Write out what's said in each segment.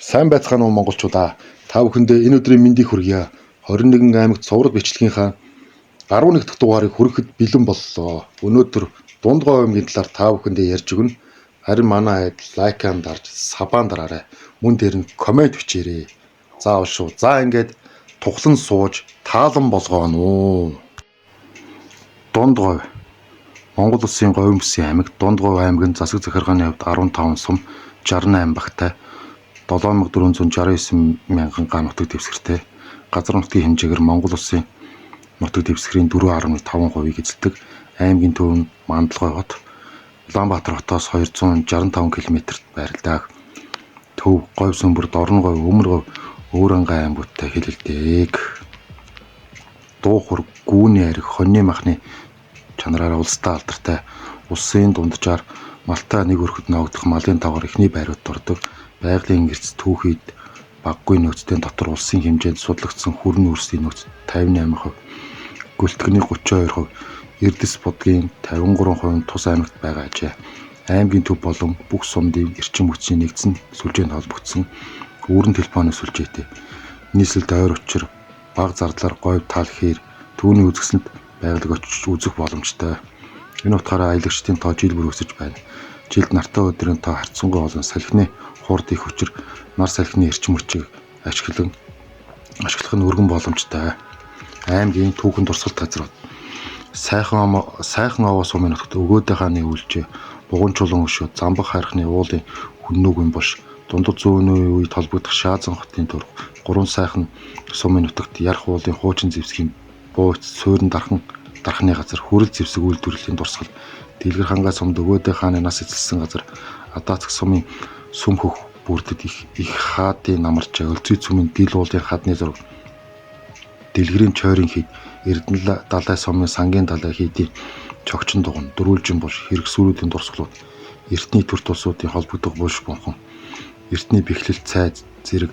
Сайн байцгаана уу монголчуудаа. Та бүхэндээ энэ өдрийн мэндийг хүргье. 21 аймагт цовруг бичлэгийнхаа 11 дахь дугаарыг хүрэхэд бэлэн боллоо. Өнөөдөр Дундгой аймгийн талаар та бүхэндээ ярьж өгнө. Харин манай айд лайкаан дарж, сабаан дараарай. Мөн дээр нь комент бичээрэй. Заавал шүү. За ингээд тухлан сууж таалан болгооно уу. Дундгой Монгол Улсын говь өмссөн аймаг. Дундгой аймаг нь засаг захиргааны хувьд 15 сум, 68 багтай, 7469 мянган га нутаг дэвсгэртэй. Газар нутгийн хэмжээгээр Монгол Улсын нутаг дэвсгэрийн 4.5%-ийг эзэлдэг. Аймгийн төв нь Мандалгой хот. Улаанбаатар хотоос 265 км-т байрладаг. Төв, говь сөмбөр, дорн говь, өмөр говь, өөрөнгөө аймагуудтай хэлэлдэг. Дуухур, гүүний ариг, хоньны махны чанараараа улстай алдартай. Улсын дунджаар малтай нэг өрхөд ноогдох малын тавгаар эхний байрууд дурдаг. Байгалийн гэрц түүхийд баггүй нөөцтэй дотор улсын хэмжээнд судлагдсан хүрэн үрсийн нөөц 58%, гөлтгөний 32%, Эрдэс будгийн 53% тус аймагт байгаа ажээ. Аймгийн төв болон бүх сумдын эрчим хүчний нэгдсэн сүлжээнд холбогдсон үүрэн телефоны сүлжээтэй. Нийслэлд ойр учир, бага зардлаар говь тал хээр түүний үзэсгэлэнт байгалыг очиж үзэх боломжтой. Энэ утгаараа аялагчдын тоо жил бүр өсөж байна. Жилд нартай өдрийн тоо харьцангуй олон салхины хурд их учир нар салхины эрчим хүчийг ашиглах нь өргөн боломжтой. Аймгийн түүхэн дурсгалт газрууд. Сайхан овоо сумын нутагт өгөөдөө хааны үйлчээ, бугун чулуун өшөө, замбаг хайрхны уулын хүннүүгийн булш, дундад зүүнний үед холбогдох Шаазан хотын төрх, гурван сайхан сумын нутагт ярх уулын хуучин зэвсгийн бууц, суурин дархны газар, хүрэл зэвсэг үйлдвэрлэлийн дурсгал, Дэлгэр хангай сумд өгөөдөө хааны нас эзэлсэн газар, Адаацх сумын сүм хөх бүрдэд их хаадын намарчаа, Өлзий цүмийн дил уулын хадны зураг, Дэлгэрийн чойрын хід, Эрдэнэ далай сумын сангийн далай хийдийн чогчин дуган, дөрвөлжин булш, хэрэгсүүрүүдийн дурсгалууд, эртний төр тулсуудын холбогдох булш бунхан, эртний бэхлэлт цайз зэрэг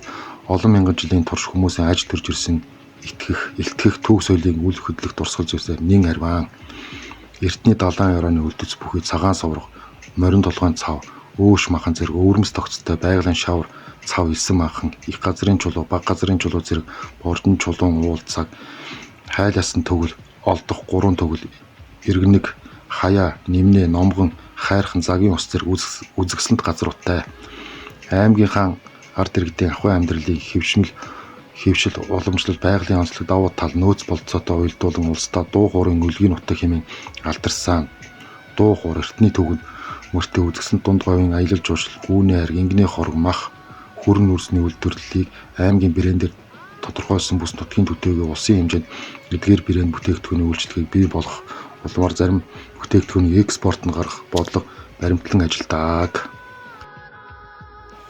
олон мянган жилийн турш хүмүүсийн аж төрж ирсэн илтгэх түүх соёлын үл хөдлөх дурсгал зүйлсээр нэн харваан, эртний далайн орооны үлдэц бүхий цагаан сувраг, морин толгойн цав, өөш махан зэрэг өвөрмөс тогтцтой байгалийн шавар, цав элсэн махан, их газрын чулуу, бага газрын чулуу зэрэг бордон чулуун уулзаг, хайлаасан төгөл, олдох гурван төгөл, эргэнэг, хаяа, нэмнээ, номгон, хайрхан, загийн ус зэрэг үзэсгэлэнт газруудтай. Аймгийнхаа ард иргэдийн ахуйн амьдралыг хэвшил уламжлал, байгалийн онцлог, давуу тал, нөөц болцоотой уялдуулан улсдаа дуу хуурын өлгийн нутаг хэмээн алдарсан. Дуу хуур, эртний төгөнд мөртөө үзэсгэлэнт дунд говийн аялал жуулчлал, гүүний ариг, ингэний хорог, мах, хүрэн үрсний үйлдвэрлэлийг аймгийн брэндээр тодорхойлсон бүс нутгийн төдийгүй улсын хэмжээнд эдгээр брэнд бүтээгдэхүүний үйлчлэгийг бий болгох улмаар зарим бүтээгдэхүүний экспорт нь гарах бодлого баримтлан ажилладаг.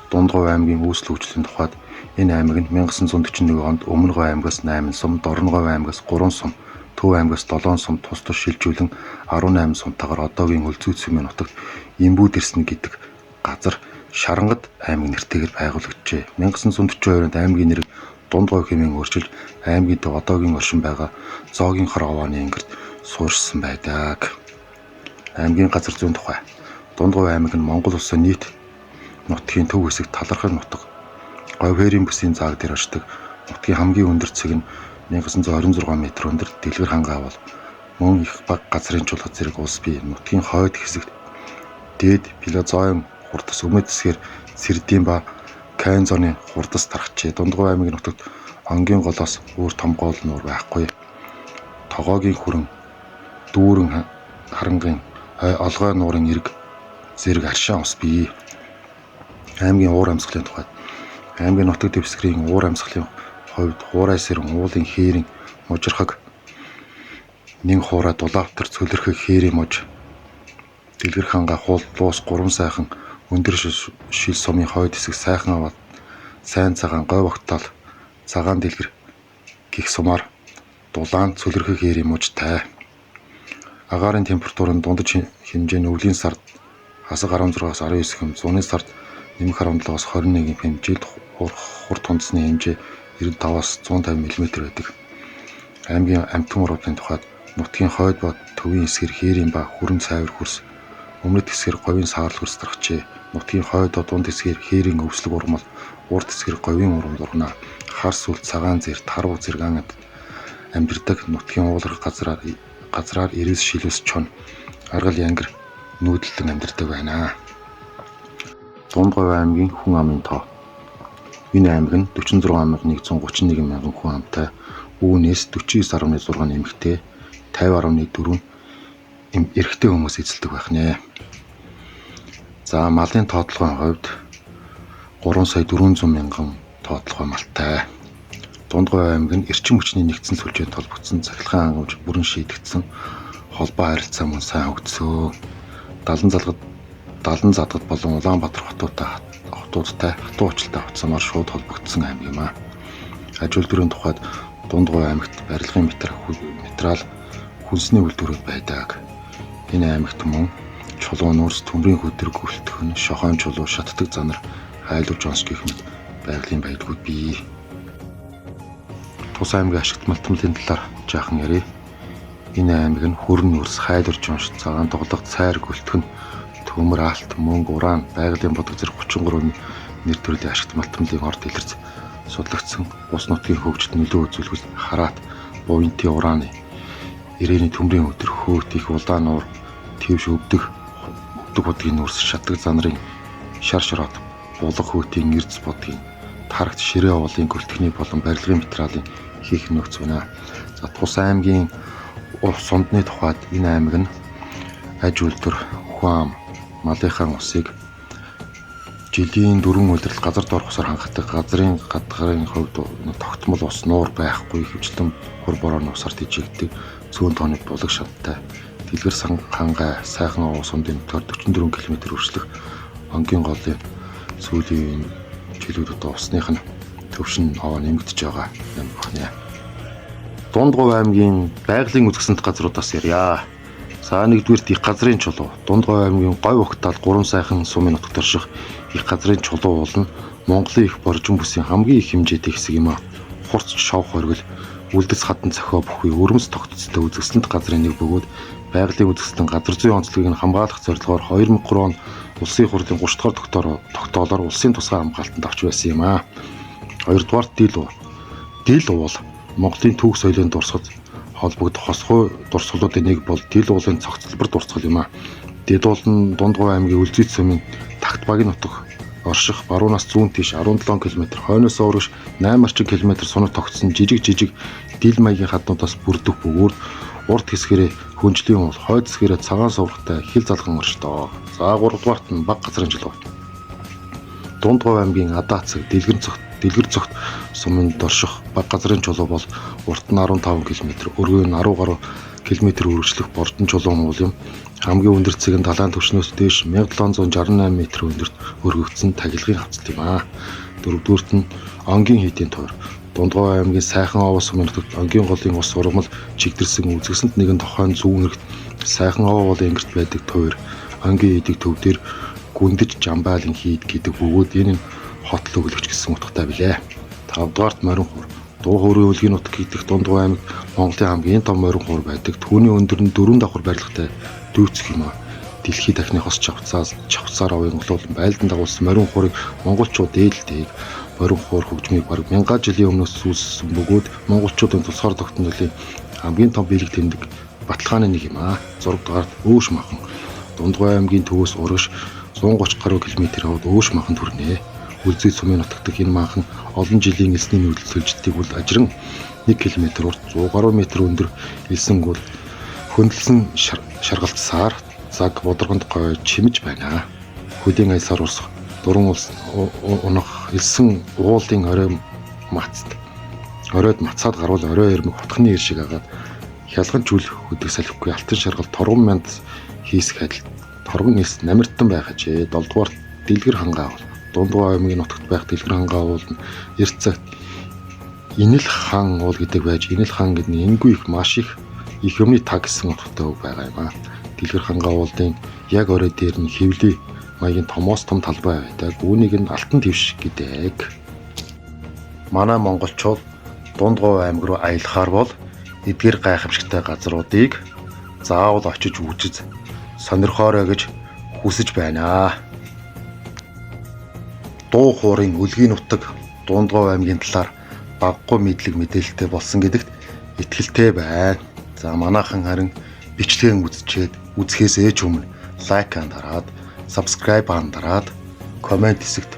Дундгой аймгийн үүсэл хөгжлийн тухайд энэ аймаг нь 1941 онд Өмнөговь аймгаас 8 сум, Дорноговь аймгаас 3 сум, Төв аймгаас 7 сум тус шилжүүлэн 18 сумтайгаар одоогийн Өлзий цүмийн нутагт Эмбүүд ирсэн гэдэг газар Шарангад аймаг нэртэйгээр байгуулагджээ. 1942 онд аймгийн нэрийг Дундгой хэмээн өөрчилж аймгийн төв одоогийн оршин байгаа Зоогийн хор овооны ангирт суурьшсан байдаг. Аймгийн газар зүйн тухай. Дундгой аймаг нь Монгол Улсын нийт нутгийн төв хэсэг талархал нутаг. Говь хээрийн бүсийн зааг дээр очдог. Нутгийн хамгийн өндөр цэг нь 1926 м өндөр Дэлгэр хангай бол мөн их баг газрын чулга зэрэг улс бий. Нутгийн хойд хэсэгт дээд Палеозойн хурдас өмнөд хэсгээр Сэрдийн ба Кайн зооны хурдас тархжээ. Дундгой аймгийн нутагт онгийн голоос өөр том гол нуур байхгүй. Тогоогийн хүрэн, дүүрэн харангийн олгой нуурын эрг зэрэг аршаан ус бий. Аймгийн уур амьсгалын тухайд. Аймгийн нутаг дэвсгэрийн уур амьсгалын хувьд хуурай сэрэн, уулын хээрийн мужирхаг, нэн хуурай, дулаавтар, цөлөрхөг хээрийн муж, Дэлгэр хангай, хул, луус, гурван сайхан, өндөр шил сумын хойд хэсэг, сайхан аваад, сайн цагаан, говь огтол, цагаан дэлгэр гих сумаар дулаан, цөлөрхөг хээрийн мужтай. Агаарын температур нь дундаж хэмжээний өвлийн сард хасаг 16-аас 19 хэм, зуны сард нэмэх 17-аас 21 хэм, жилд хурд тундасны хэмжээ 95-аас 150 мм байдаг. Аймгийн амьтан уруудын тухайд нутгийн хойд ба төвийн хэсгэр хээрийн ба хүрэн цайвар хөрс, өмнөд хэсгэр говийн саарл хөрс тархжээ. Нутгийн хойдоо дунд хэсгээр хээрийн өвслөг урмал, урд хэсгээр говийн урам дургана. Хар сүлд цагаан зэрэг таруу зэргэн амьдардаг нутгийн ууларх газраар ирээс шилүүс чон аргал янгэр нүүдэлтэн амьдардаг байна. Дундгой аймгийн хүн амын тоо. Энэ аймаг нь 46131 мянган хүн амтай. Үүнээс 49.6 эмэгтэй, 50.4 эрэгтэй хүмүүс эзэлдэг байх нэ. За малын тоотлогын хувьд 3,400,000 тоотлогой малтай. Дундгой аймаг нь эрчим хүчний нэгдсэн сүлжээнд холбогдсон цахилгаан хангамж бүрэн шийдэгдсэн холбоо харилцаа мөн сайн хөгжсөн. Далан задгад болон Улаанбаатар хотуудтай хатуу уулзалтай хавцамаар шууд холбогдсон аймаг юм а. Аж үйлдвэрийн тухайд Дундгой аймагт барилгын материал хүнсний үйлдвэрүүд байдаг. Энэ аймагт мөн чулуун нуурс, төмрийн хөдөр гүйлтгэн, шохойн чулуу, шатдаг занар, хайлуу жонс гэх мэт байгалийн баялгууд бий. Тус аймгийн ашигт малтмлын талаар жаахан ярив. Энэ аймаг нь хөрн нуурс, хайлуур жонс, цагаан тоглох, цайр гүйлтгэн, төмөр, алт, мөнгө, уран, байгалийн бодог зэрэг 33 нэр төрлийн ашигт малтмлын орд илэрч судлагдсан ус нутгийн хөгжилд нөлөө үзүүлэх хараат, буянтын ураны, ирээний төмрийн өдөр, хөөхт их улаан нуур, твш өвдөг бодгийн нуурс, шатдаг занарын шар шороод, булга хөөтийн эрдэс бодгийн тарагт ширээ оволын гөлтгний болон барилгын материалын хийх нөхц байна. За тус аймгийн сундны тухайд энэ аймаг нь аж үйлдвэр, хүн ам, малынхаа усыг жилийн 4 удирдал газар доорх усаар хангадаг. Газрын гадгарын хувьд тогтмол ус нуур байхгүй, хөвчлэн хур борооны усаар тэжээгдэг цөөн тооны булаг шаттай. Дэлгэр хангай сайхан овоо сундын төр 44 км өршлөх онгийн голын сүүлийн жилүүд одоо усных нь төвшин овоо нэмэгдэж байгаа юм байна. Дундгой аймгийн байгалийн үзэсгэлэнт газруудаас ярья. За нэгдүгээрт их газрын чулуу. Дундгой аймгийн говь ухтаал 3 сайхан сумын нутагт орших их газрын чулуу бол нь Монголын их боржин бүсийн хамгийн их хэмжээтэй хэсэг юм а. Хурц шовх хоригл, үлдэс хатан цохио бүхий өрөмс тогтцтой үзэсгэлэнт газрын нэг бөгөөд байгалийн үзэсгэлэн газар зүйн онцлогийг хамгаалах зорилгоор 2003 он улсын их хурлын 30 дугаар тогтоолоор улсын тусгай хамгаалтанд авч байсан юм а. Хоёрдугаар дил уул Монголын түүх соёлын дурсгал холбогдох хосхой дурсгалуудын нэг бол дил уулын цогцлбор дурсгал юм а. Дил уул нь Дундгой аймгийн Үлзий цөмийн Тагт багийн нутаг орших баруунаас зүүн тийш 17 км, хойноос өөрөш 8 орчим км сунар тогтсон жижиг дил маягийн хаднуудаас бүрдэх бөгөөд урд хэсгэрээ хөнжлийн уул, хойд хэсгэрээ цагаан суврагтай хил залган оршдоо. За 3 дугаарт нь баг газрын чулуу. Дундгой аймгийн Адаацэг, Дэлгэр цогт суманд орших баг газрын чулуу бол урт нь 15 км, өргөө нь 10 гаруй км үргэлжлэх бордон чулуун уул юм. Хамгийн өндөр цэг нь далайн түвшнөөс дээш 1768 м өндөрт өргөгдсөн тагилгын хавцал юм а. Дөрөвдүгээрт нь онгийн хийдийн тойр. Дундгой аймгийн сайхан овоо сумын нутагт онгийн голын ус ургамал чигдэрсэн үзэсгэлэнт нэгэн тохойн зүүн эрэгт сайхан овоо болон ингэрт байдаг тойр. Онгийн хийдийг төв дээр гүндэж жамбаалын хийд гэдэг бөгөөд энэ хотл өглөгч гэсэн утгатай билээ. 5 дугаарт морин хуур. Дуу хуурын өлгийн нутаг гэдэг Дундгой аймаг Монголын хамгийн том морин хуур байдаг. Түүний өндөр нь 4 давхар барилгатай дүүцэх юм а. Дэлхийд дахны хос чавцаар овын улуулан байлдан дагуулсан морин хуурыг монголчууд ээлдэг. Морин хуур хөгжмийг бараг 1000 жилийн өмнөөс сүүлсэн бөгөөд монголчуудын тусгаар тогтнолын хамгийн том биелэг тэмдэг баталгааны нэг юм а. 6 дугаарт Өөш махан. Дундгой аймгийн төвөөс урагш 130 гаруй км хавьд Өөш махан төрнэ. Үлзий цөмийн нутагт энэ махан олон жилийн элсний нүүдэл төлждөг бол ажран 1 км урт 100 гаруй метр өндөр элсэн гол хөндлөсөн шаргалтсаар цаг бодрогонд гой чимэж байна. Хөдийн аясаар урсах дуран улс унах элсэн уулын орой оройд мацаад гарвал орой эрмэг хотхны ир шиг агаад хялган чүл хөдөг салхигүй алтан шаргал торгон мянд хийсэх адил торгон элс намиртан байх ажээ. 7 дугаар Дэлгэр хангаа бол Дундгой аймгийн нутагт байх Дэлгэр хангаа уул нь эрт цагт Инэл хаан уул гэдэг байж Инэл хаан гэдэг нь энгүй их маш их өмнө таг гэсэн утгатай үг байгаа юм а. Дэлгэр хангаа уулын яг орой дээр нь хэвлий маягийн томоос том талбай байдаг. Үүнийг нь алтан твш гэдэг. Манай монголчууд Дундгой аймаг руу аялахаар бол эдгээр гайхамшигтай газруудыг заавал очиж үзэж сонирхоорой гэж хүсэж байна. дуу хуурын үлгийн нутаг Дундгов аймгийн талаар багагүй мэдлэг мэдээлэлтэй болсон гэдэгт итгэлтэй байна. За манайхан харин бичлэгийн үзэхээс өмнө лайк андараад, subscribe андараад, комент хэсэгт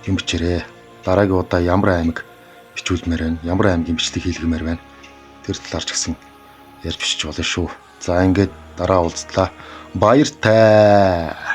юм бичээрэй. Дараагийн удаа ямар аймаг бичүүлмээр байна, ямар аймгийн бичлэг хийлгэмээр байна. Тэр талаар ч гэсэн ярьж бичиж болно шүү. За ингээд дараа уулзлаа. Баяртай.